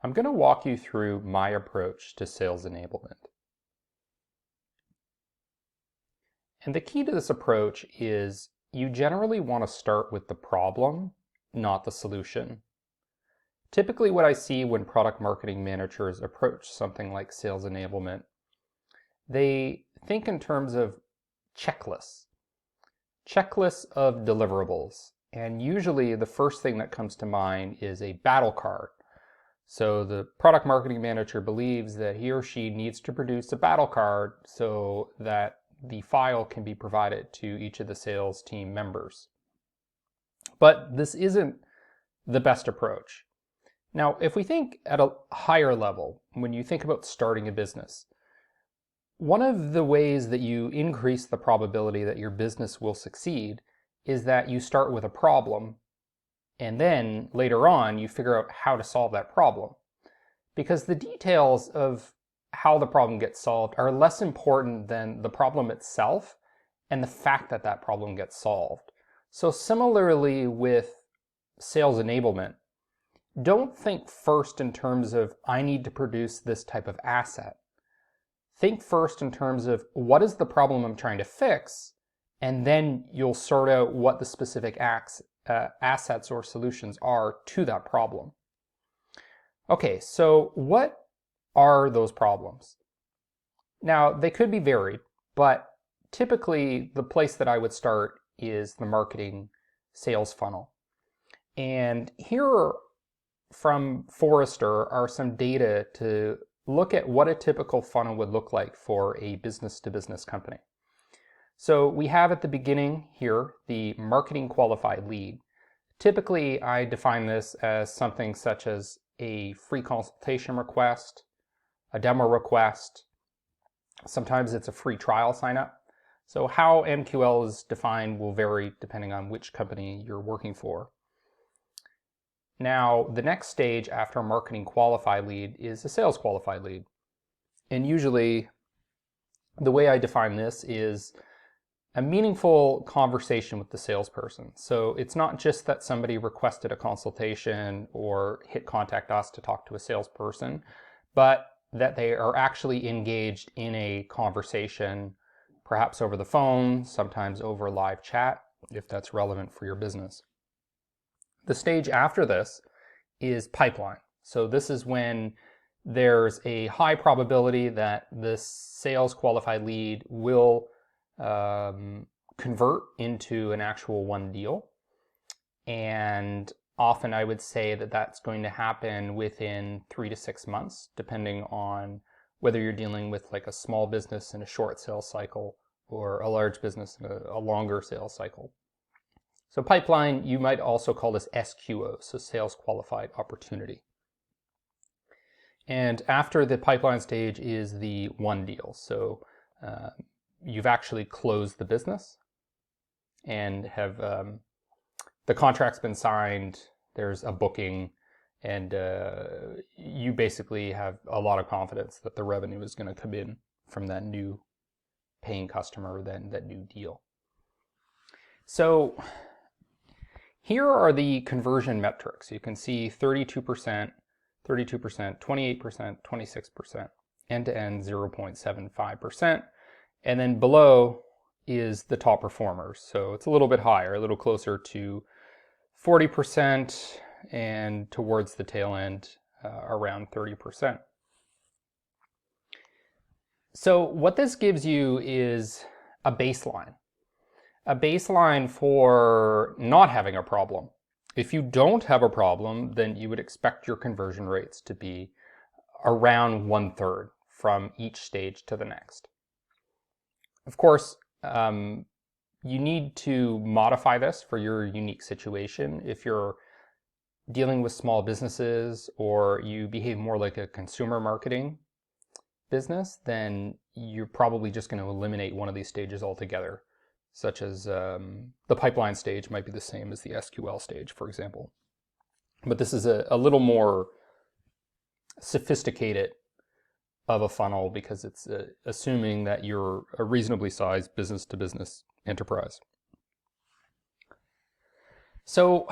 I'm going to walk you through my approach to sales enablement. And the key to this approach is you generally want to start with the problem, not the solution. Typically what I see when product marketing managers approach something like sales enablement, they think in terms of checklists of deliverables. And usually the first thing that comes to mind is a battle card. So the product marketing manager believes that he or she needs to produce a battle card so that the file can be provided to each of the sales team members. But this isn't the best approach. Now, if we think at a higher level, when you think about starting a business, one of the ways that you increase the probability that your business will succeed is that you start with a problem, and then later on you figure out how to solve that problem. Because the details of how the problem gets solved are less important than the problem itself and the fact that that problem gets solved. So similarly with sales enablement, don't think first in terms of, I need to produce this type of asset. Think first in terms of, what is the problem I'm trying to fix? And then you'll sort out what the specific assets or solutions are to that problem. Okay, so what are those problems? Now, they could be varied, but typically the place that I would start is the marketing sales funnel. And here from Forrester are some data to look at what a typical funnel would look like for a business-to-business company. So we have at the beginning here the marketing qualified lead. Typically, I define this as something such as a free consultation request, a demo request. Sometimes it's a free trial sign up. So how MQL is defined will vary depending on which company you're working for. Now, the next stage after a marketing qualified lead is a sales qualified lead. And usually, the way I define this is a meaningful conversation with the salesperson. So it's not just that somebody requested a consultation or hit contact us to talk to a salesperson, but that they are actually engaged in a conversation, perhaps over the phone, sometimes over live chat, if that's relevant for your business. The stage after this is pipeline. So this is when there's a high probability that this sales qualified lead will convert into an actual won deal. And often I would say that that's going to happen within 3 to 6 months, depending on whether you're dealing with like a small business in a short sales cycle or a large business in a longer sales cycle. So pipeline, you might also call this SQO, so sales qualified opportunity. And after the pipeline stage is the won deal. So you've actually closed the business and have the contract's been signed, there's a booking, and you basically have a lot of confidence that the revenue is going to come in from that new paying customer, then that new deal. So here are the conversion metrics. You can see 32%, 32%, 28%, 26%, end-to-end 0.75%. And then below is the top performers. So it's a little bit higher, a little closer to 40% and towards the tail end around 30%. So what this gives you is a baseline for not having a problem. If you don't have a problem, then you would expect your conversion rates to be around 1/3 from each stage to the next. Of course, you need to modify this for your unique situation. If you're dealing with small businesses or you behave more like a consumer marketing business, then you're probably just going to eliminate one of these stages altogether, such as the pipeline stage might be the same as the SQL stage, for example. But this is a little more sophisticated of a funnel because it's assuming that you're a reasonably sized business-to-business enterprise. So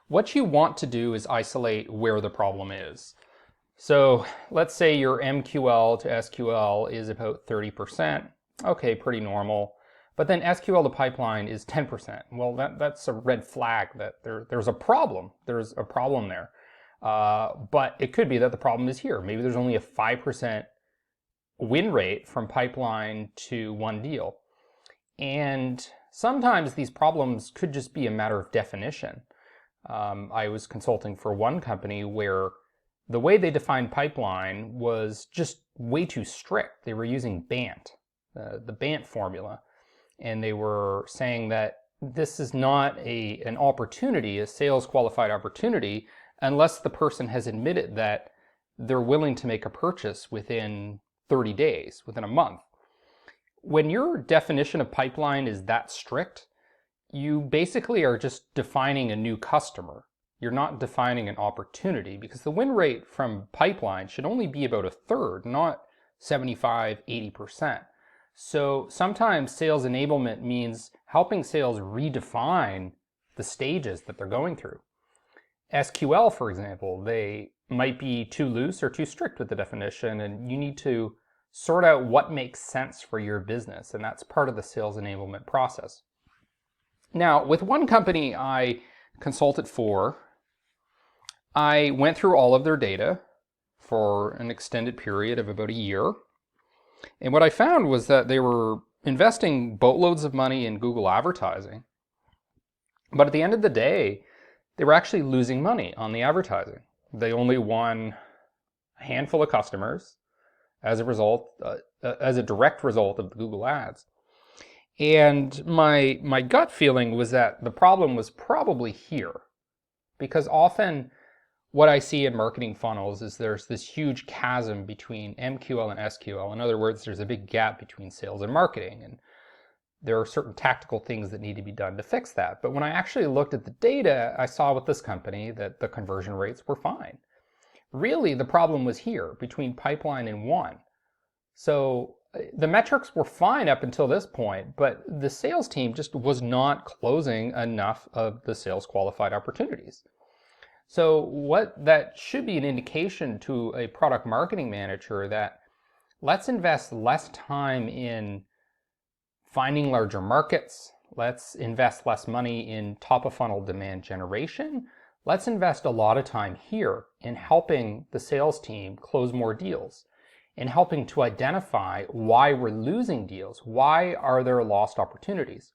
What you want to do is isolate where the problem is. So let's say your MQL to SQL is about 30%. Okay, pretty normal. But then SQL to pipeline is 10%. Well, that's a red flag that there's a problem. There's a problem there. But it could be that the problem is here. Maybe there's only a 5% win rate from pipeline to one deal. And sometimes these problems could just be a matter of definition. I was consulting for one company where the way they defined pipeline was just way too strict. They were using BANT, the BANT formula. And they were saying that this is not an opportunity, a sales qualified opportunity, unless the person has admitted that they're willing to make a purchase within 30 days, within a month. When your definition of pipeline is that strict, you basically are just defining a new customer. You're not defining an opportunity, because the win rate from pipeline should only be about a third, not 75, 80%. So sometimes sales enablement means helping sales redefine the stages that they're going through. SQL, for example, they might be too loose or too strict with the definition, and you need to sort out what makes sense for your business, and that's part of the sales enablement process. Now, with one company I consulted for, I went through all of their data for an extended period of about a year. And what I found was that they were investing boatloads of money in Google advertising. But at the end of the day, they were actually losing money on the advertising. They only won a handful of customers as a result, as a direct result of the Google ads. And my gut feeling was that the problem was probably here, because often what I see in marketing funnels is there's this huge chasm between MQL and SQL. In other words, there's a big gap between sales and marketing, and there are certain tactical things that need to be done to fix that. But when I actually looked at the data, I saw with this company that the conversion rates were fine. Really, the problem was here between pipeline and one. So the metrics were fine up until this point, but the sales team just was not closing enough of the sales qualified opportunities. So what that should be an indication to a product marketing manager that let's invest less time in finding larger markets. Let's invest less money in top of funnel demand generation. Let's invest a lot of time here in helping the sales team close more deals, in helping to identify why we're losing deals. Why are there lost opportunities?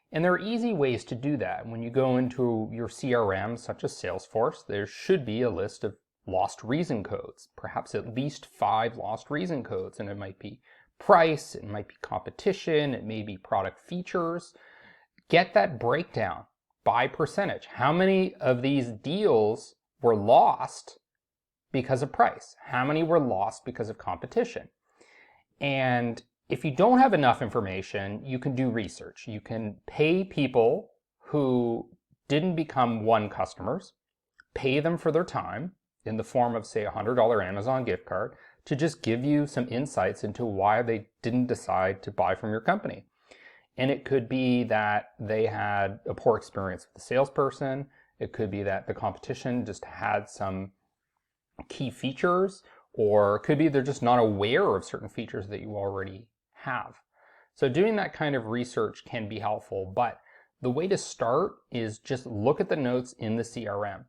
And there are easy ways to do that. When you go into your CRM, such as Salesforce, there should be a list of lost reason codes, perhaps at least 5 lost reason codes. And it might be price, it might be competition, it may be product features. Get that breakdown by percentage. How many of these deals were lost because of price? How many were lost because of competition? And if you don't have enough information, you can do research. You can pay people who didn't become one customers, pay them for their time in the form of, say, a $100 Amazon gift card to just give you some insights into why they didn't decide to buy from your company. And it could be that they had a poor experience with the salesperson. It could be that the competition just had some key features, or it could be they're just not aware of certain features that you already have. So doing that kind of research can be helpful, but the way to start is just look at the notes in the CRM.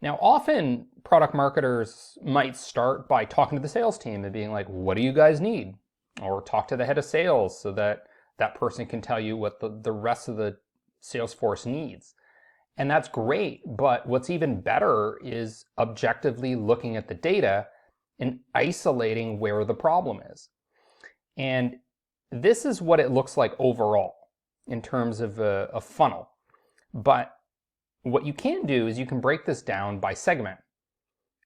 Now, often product marketers might start by talking to the sales team and being like, what do you guys need? Or talk to the head of sales so that that person can tell you what the rest of the sales force needs. And that's great, but what's even better is objectively looking at the data and isolating where the problem is. And this is what it looks like overall in terms of a funnel. But what you can do is you can break this down by segment.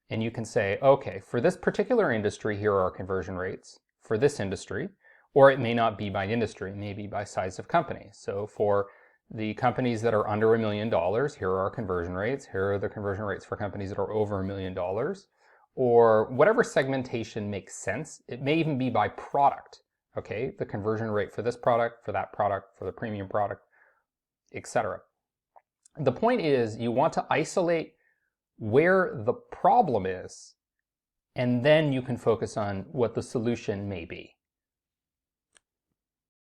And you can say, okay, for this particular industry, here are our conversion rates. For this industry, or it may not be by industry, it may be by size of company. So for the companies that are under $1 million, here are our conversion rates. Here are the conversion rates for companies that are over $1 million. Or whatever segmentation makes sense. It may even be by product. Okay, the conversion rate for this product, for that product, for the premium product, etc. The point is you want to isolate where the problem is, and then you can focus on what the solution may be.